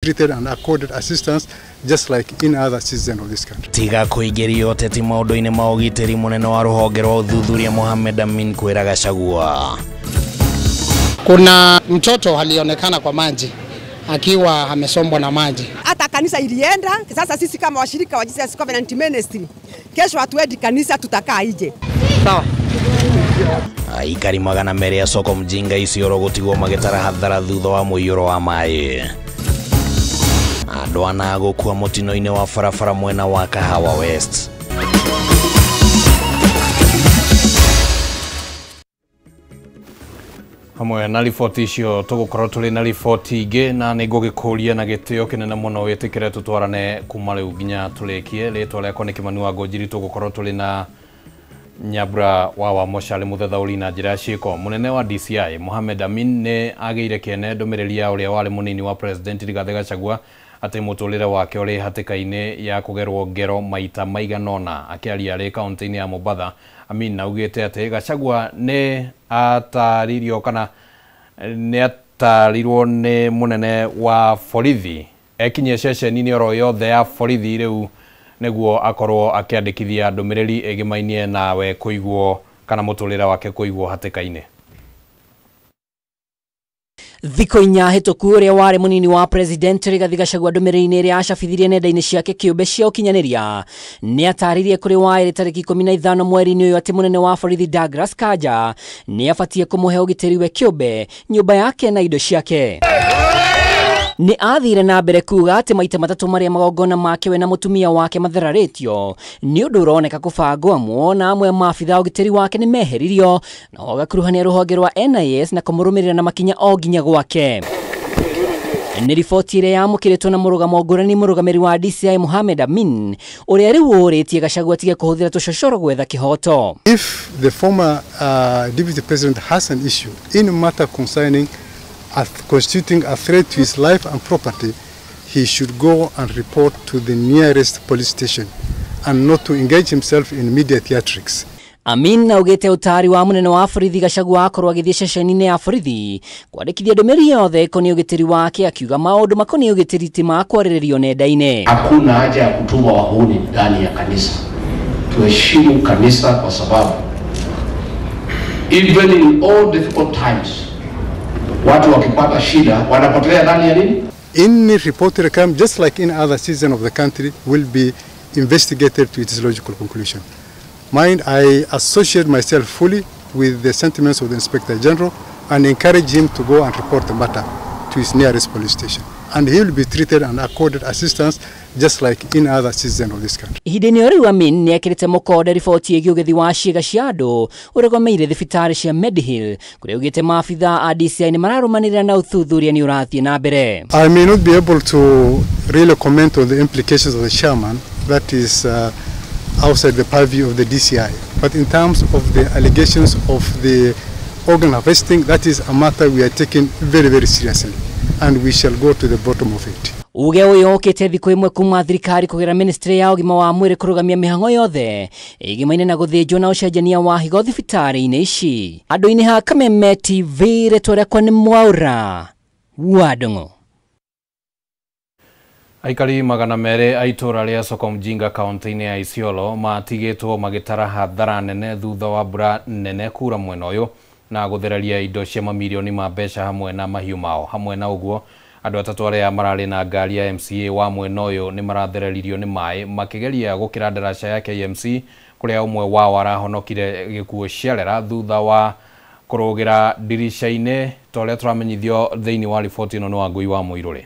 treated and accorded assistance just like in other citizens of this country. Tiga kuigerio teti maudo-ini ma ugitiri munene wa ruhonge rwa uthuthuria Mohamed Amin kwira Gachagua. Kuna mtoto alionekana kwa maji akiwa amesombwa na maji. Hata kanisa ilienda, sasa sisi kama washirika wa Jesus Covenant Ministry, kesho hatuendi kanisa, tutakaa nje. Sawa. Aikari magana mere ya soko mjinga Isiolo gutigwo magitara hathara thutha wa muiyuro wa mai. Andu anagukua mutino-ini wa farafara mwena wa Kahawa West. Hamwe na riboti icio tugukorwo turi na riboti ingi na ningugikuria na gitio kinene muno witikire tutwarane kuma riu nginya turekie ritwa riakwa ni Kimani wa Ngonjiri. Tugukorwo turi na Nyabura wa Moshale muthethauri na njira ciiko. Munene wa DCI Mohamed Amin ne ageire kene ndumiriri ya uria wari munini wa President Rigathi Gachagua ati mutulire wake uri hatikaine ya kugerwo ngero maita maiganona. Akiaria ri kaunti-ini ya Mombasa, Amin naugite ati Gachagua ne ataririo kana ne atarirwo ni munene wa borithi ekinye ceceni-ini oro yothe ya borithi riu neguo akorwo akiandikithia ndumiriri egimainie nawe kuigwo kana mutulira wake kuigwo hatikaine. Thiko inya hituku uria wari munini wa President Rigathi Gachagua ndumiriri-ini iria acabithirie nenda-ini ciake kiumbe cia ukinyaniria ni ataririe kuri wairi tariki 15 mweri-ini uyu ati munene wa borithi Douglas Kanja ni abatie kumuhe ugitiri we kiumbe nyumba yake na indo ciake. Ni athire na mbere kuga ati maita matatu maria magongona make we na mutumia wake matheraritio ni undu uroneka kubangwo amwe na amwe maabitha ugitiri wake ni meheririo na wagakuruhania ruhonge rwa NIS na kumurumirira na makinya o nginya gwake. Ni riboti iria yamukiritwo na murugamo ngurani murugamiri wa DCI Mohamed Amin uria riu uritie Gachagua tige kuhuthira tucoshoro gwetha kihoto. If the former deputy president has an issue in matter concerning constituting a threat to his life and property, he should go and report to the nearest police station and not to engage himself in media theatrics. Amin na ugete utari wa munene wa borithi Gachagua akorwo agithie ceceni-ini ya borithi kwandikithia ndumiri yothe ikoni ugitiri wake akiuga maundu makoni ugitiri ti ma kwariririo nenda-ini. Hakuna haja ya kutuma wahuni ndani ya kanisa. Tuheshimu kanisa kwa sababu even in all difficult times watu wakipata shida wanapotelea ndani ya nini? Any reported crime, just like in other citizens of the country, will be investigated to its logical conclusion. Mind, I associate myself fully with the sentiments of the Inspector General and encourage him to go and report the matter to his nearest police station. And he will be treated and accorded assistance just like in other citizens of this country. Hidini ori wa Amin ni ekirite mukode riboti egi ugethi wa ciiga cia andu uregomeire thibitari cia Medihill kuria ugite maabitha a DCI ni mararumanira na uthuthuria ni urathie na mbere. I may not be able to really comment on the implications of the chairman, that is outside the purview of the DCI. But in terms of the allegations of the organ harvesting, that is a matter we are taking very, very seriously, and we shall go to the bottom of it. Uge uyu ukite thiku imwe kuma thirikari kugira ministry ya ugima wa mwiri kurugamia mihango yothe igimaine na guthinjwo na ucenjania wa higo thibitari-ini ici. Andu-ini ha Kameme TV ritwa riakwa ni Mwaura wa Ndung'u. Aikari magana mere aitura ria soko mjinga kaunti-ini ya Isiolo matigitwo magitara hathara nene thutha wa mbura nene kura mwena uyu na guthereria indo cia mamilioni ma mbeca hamwe na mahiu mao. Hamwe na uguo andu atatu aria marari na ngari ya MCA wa mwena uyu ni marathereririo ni mai makigeria gukira ndaraca ya KMC kuria umwe wao arahonokire gikuo ciarera thutha wa kurugira dirisha-ini toria turamenyithio thiini wa riboti ino no Wangui wa Muiruri.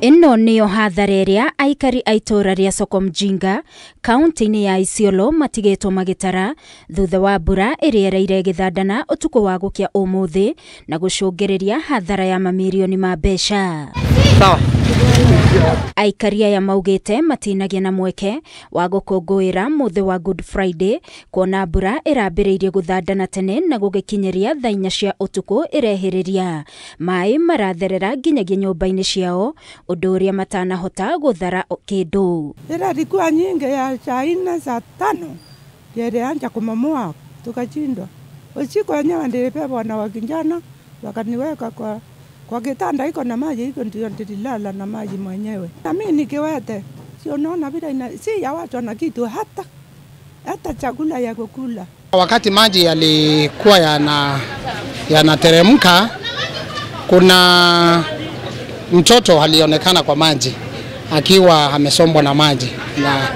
Ino niyo hathara iria aikari aitora ria soko mjinga kaunti-ini ya Isiolo matigetwo magitara thutha wa mbura iria iraire githandana utuko wa gukia umuthi na gucungereria hathara ya mamilioni ma mbeca. Sawa. Aikari aya maugite matinagia na mweke wa gukungwira muthe wa Good Friday kuona mbura irambiriirie guthandana tene na gugikinyeria thaa 4 cia utuku irehiriria mai maratherera nginyagia nyumba-ini ciao undu uria matanahota guthara kindu. Ilikuwa nyingi ya China saa 5 ilianza kumamua tukachindwa. Usiku wenyewe nilipewa na wakijana wakaniweka kwa Kwa kitanda iko na maji, iko ndio nililala na maji mwenyewe. Na mimi nikiwete, sio naona vile si ya watu na kitu hata chakula ya kukula. Wakati maji yalikuwa yanateremka, kuna mtoto alionekana kwa maji akiwa amesombwa na maji na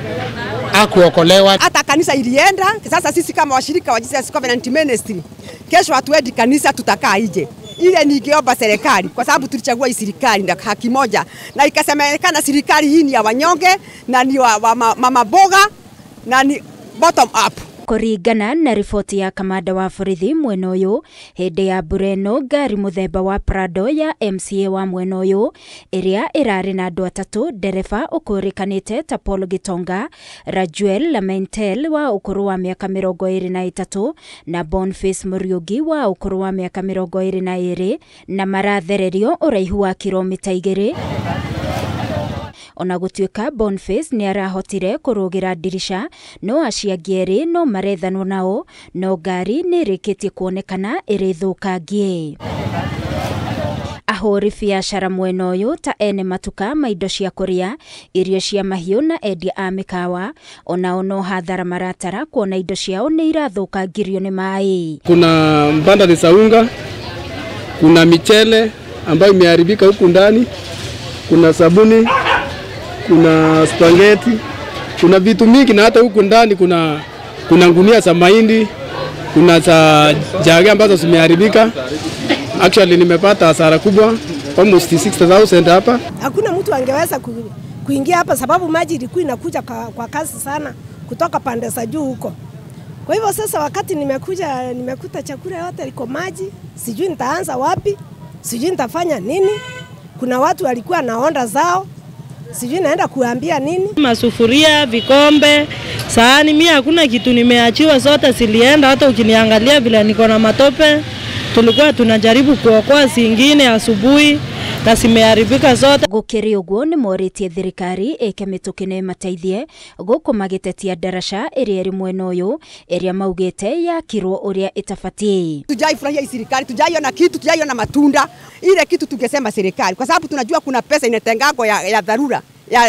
hakuokolewa. Hata kanisa ilienda. Sasa sisi kama washirika wa Jesus Covenant Ministry, kesho hatuendi kanisa, tutakaa nje. Ile ningeomba serikali, kwa sababu tulichagua hii serikali na haki moja, na ikasemekana serikali hii ni ya wanyonge na ni wa mama boga na ni bottom up. Kuringana na riboti ya kamanda wa borithi mwena uyu, hindi ya Bureno ngari muthemba wa Prado ya MCA wa mwena uyu iria irari na andu atatu, ndereba ukurikanite ta Paul Gitonga, Rajuel Lamentel wa ukuru wa miaka 23 na Boniface Muriugi wa ukuru wa miaka 22 na marathererio uraihu wa kilomita 2. Ona gutuika Boniface ni arahotire kurugira dirisha, no aciangieri no marethanwo nao, no ngari ni rikitie kuonekana irithukangie. Ahori biacara mwena uyu ta ene matuka maindo cia kuria, irio cia mahiu na endia a mikawa, ona no hathara maratara kuona indo ciao ni irathukangirio ni mai. Kuna mbanda za unga, kuna michele ambayo imeharibika huku ndani, kuna sabuni, kuna spaghetti, kuna vitu mingi, na hata huku ndani kuna ngunia za mahindi, kuna za jage ambazo zimeharibika. Actually nimepata hasara kubwa, almost 60,000 hapa. Hakuna mtu angeweza kuingia hapa sababu maji ilikuwa inakuja kwa kasi sana kutoka pande za juu huko. Kwa hivyo sasa wakati nimekuta chakula yote liko maji, sijui nitaanza wapi, sijui nitafanya nini. Kuna watu walikuwa na onda zao, sijui naenda kuambia nini. Masufuria, vikombe, sahani, mimi hakuna kitu nimeachiwa, zote zilienda. Hata ukiniangalia bila niko na matope, tulikuwa tunajaribu kuokoa zingine asubuhi na zimeharibika zote. Gukiri uguo ni moritie thirikari ikemetukine mateithie guku magitetia darasha iria iri mwena uyu iria maugite yakirwo uria itafatie. Tujaifurahia hii serikali, tujaiona kitu, tujaiona matunda. Ile kitu tungesema serikali, kwa sababu tunajua kuna pesa inatengagwa ya dharura.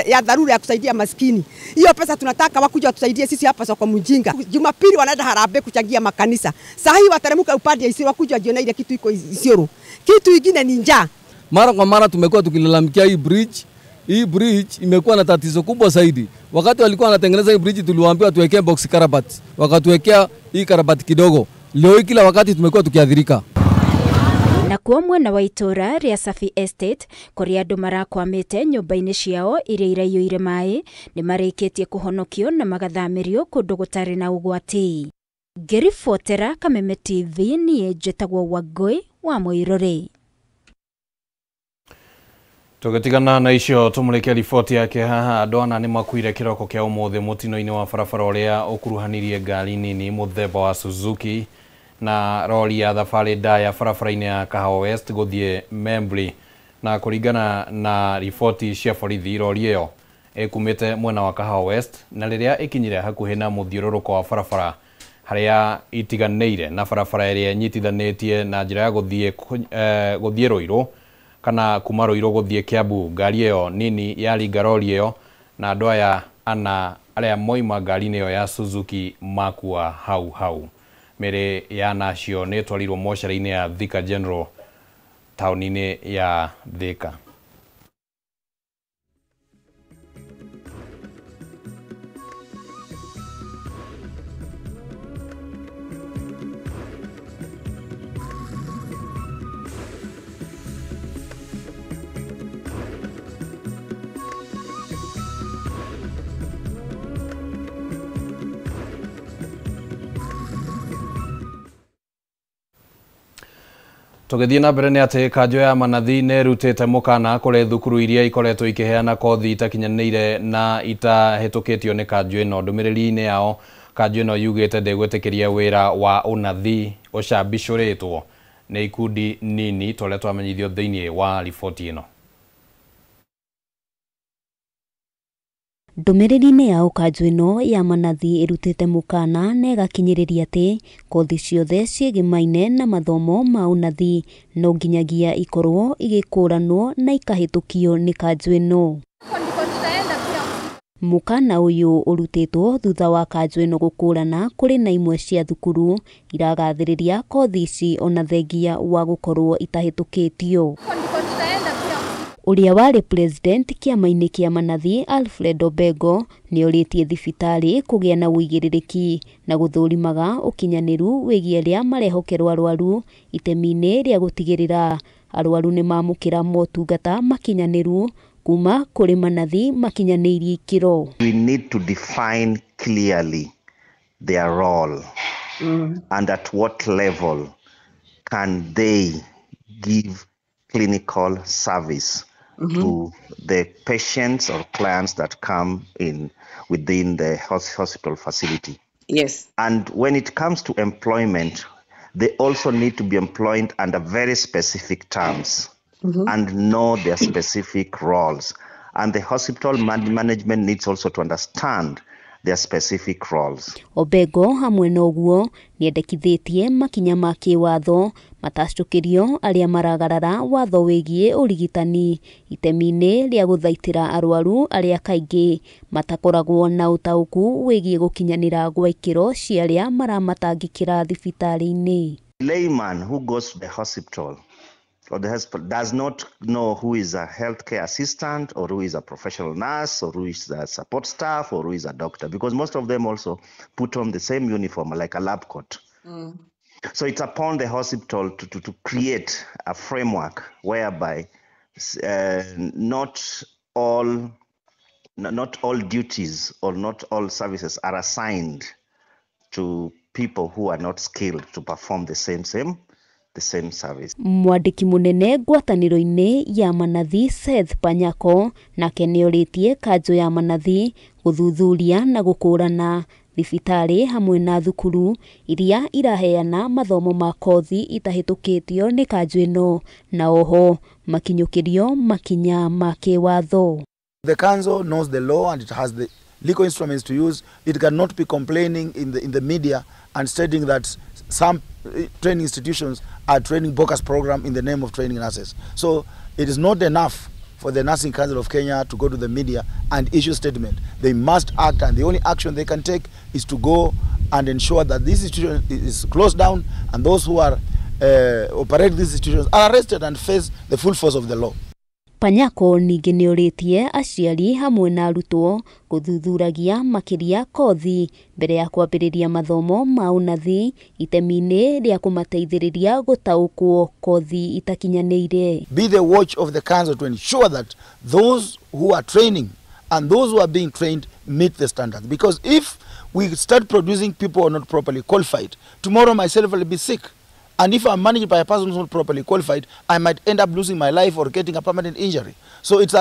Ya dharura ya kusaidia maskini. Hiyo pesa tunataka wakuja watusaidie sisi hapa soko Mjinga. Jumapili wanaenda Harambee kuchangia makanisa. Sasa hivi wateremka upande ya Isiolo wakuja wajione ile kitu iko Isiolo. Kitu kingine ni njaa. Mara kwa mara tumekuwa tukilalamikia hii bridge. Hii bridge imekuwa na tatizo kubwa zaidi. Wakati walikuwa wanatengeneza hii bridge tuliwaambia tuwekee box karabati. Wakatuwekea hii karabati kidogo. Leo hii kila wakati tumekuwa tukiadhirika. Na kuo mwena wa itura ria Safi Estate kuria andu marakwamite nyumba-ini ciao iria iraiyuire mai ni marikitie kuhonokio na magathamirio kundu gutari na ugwati. Ngiribotera Kameme TV ni njitagwo Wangui wa Muiruri. Tugitigana na icio tumulike riboti yake haha. Andu ana ni makuire kiroko kia umuthi mutino-ini wa barabara uria ukuruhanirie ngari nini muthemba wa Suzuki na roli ya thabari ndaya barabara-ini ya Kahawa West guthie Membri, na kuringana na riboti cia borithi roli iyo ikumite mwena wa Kahawa West na riria ikinyire hakuhi na muthiururuko wa barabara haria itiganeire na barabara iria nyitithanitie na njira ya guthie Ruiru kana kuma Ruiru guthie Kiambu. Ngari iyo nini yaringa roli iyo na andu aya ana aria moima ngari-ini iyo ya Suzuki makua hau. Mere ya nacio ni twarirwo mochari-ini ya Thika General tauni-ini ya Thika. Tugithie na mbere ni ati kanjo ya manathi ne rutite mukana kuri thukuru iria ikoretwo ikiheana kothi itakinyanire na itahetukitio ni kanjo ino. Ndumiriri-ini yao kanjo ino yugite ndegwitikiria wira wa unathi ucambicũrĩtwo ni ikundi nini twaria twamenyithio thiini wa riboti ino. Ndũmĩrĩri-inĩ ya ũkanjũ ĩno ya manathi ĩrutĩte mũkana na ĩgakinyĩrĩria atĩ kothi ciothe ciĩgĩmaine na mathomo ma ũnathi no nginyagia ikorwo igĩkũranwo na ikahĩtũkio nĩ kanjũ ĩno. Mũkana ũyũ ũrutĩtwo thutha wa kanjũ ĩno gũkũrana kũrĩ na imwe cia thukuru iragathĩrĩria kothi ici ona thengia wa gũkorwo itahĩtũkĩtio. Ũrĩa warĩ president kĩama-inĩ kĩa manathi Alfred Obengo nĩ orĩtie thibitarĩ kũgĩa na ũigĩrĩrĩki na gũthũrimaga ũkinyanĩru wĩgiĩ arĩa marehokerwo arwaru itemi-inĩ rĩa gũtigĩrĩra arwaru nĩ mamũkĩra motungata makinyanĩru kuma kũrĩ manathi makinyanĩirie ikĩro. We need to define clearly their role and at what level can they give clinical service to the patients or clients that come in within the hospital facility. Yes. And when it comes to employment, they also need to be employed under very specific terms and know their specific roles. And the hospital management needs also to understand their specific roles. Obengo hamwe na ũguo nĩendekithĩtie makinya ma kĩwatho matacũkĩrio arĩa maragarara watho wĩgiĩ ũrigitani itemi-inĩ rĩa gũthaitĩra arwaru arĩa kaingĩ matakoragwo na ũtaũku wĩgiĩ gũkinyanĩra gwa ikĩro cia arĩa maramatangĩkĩra thibitarĩ-inĩ. Layman who goes to the hospital or the hospital does not know who is a healthcare assistant or who is a professional nurse or who is a support staff or who is a doctor, because most of them also put on the same uniform like a lab coat. So it's upon the hospital to create a framework whereby not all duties or not all services are assigned to people who are not skilled to perform the same service. Mwandĩki mũnene ngwatanĩro-inĩ ya manathi Seth Panyako nake nĩorĩtie kanjũ ya manathi gũthuthuria na gũkũrana thibitarĩ hamwe na thukuru iria iraheana mathomo ma kothi itahĩtũkĩtio nĩ kanjũ ĩno na oho makinyũkĩrio makinya ma kĩwatho. The council knows the law and it has the legal instruments to use. It cannot be complaining in the media and stating that some training institutions are training bogus program in the name of training nurses. So it is not enough for the Nursing Council of Kenya to go to the media and issue statement. They must act, and the only action they can take is to go and ensure that this institution is closed down and those who are operating these institutions are arrested and face the full force of the law. Panyako ningĩ nĩorĩtie aciari hamwe na arutwo gũthuthuragia makĩria kothi mbere ya kwambĩrĩria mathomo ma ũnathi itemi-inĩ rĩa kũmateithĩrĩria gũtaũkwo kothi itakinyanĩire. Be the watch of the council to ensure that those who are training and those who are being trained meet the standards. Because if we start producing people who are not properly qualified, tomorrow myself will be sick. And if I'm managed by a person who's not properly qualified, I might end up losing my life or getting a permanent injury. So it's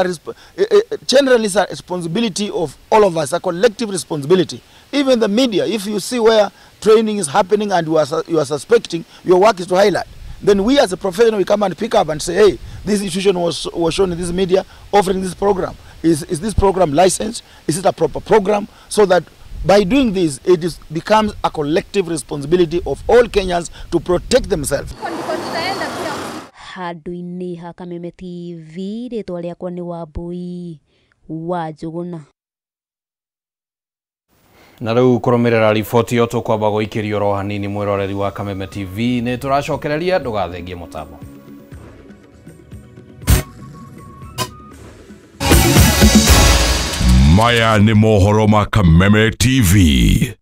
generally it's a responsibility of all of us, a collective responsibility. Even the media, if you see where training is happening and you are suspecting, your work is to highlight. Then we as a professional, we come and pick up and say, hey, this institution was shown in this media offering this program. Is this program licensed? Is it a proper program? So that by doing this, it becomes a collective responsibility of all Kenyans to protect themselves. Handũ-inĩ ha Kameme TV, rĩtwa rĩakwa nĩ Wambui wa Njũgũna. Na rĩu kũrũmĩrĩra riboti ĩyo tũkwamba gũikĩrio oro hanini mwĩroreri wa Kameme TV nĩ tũracokereria ndũgathengie mũtambo. Maya nĩ mohoro ma Kameme TV.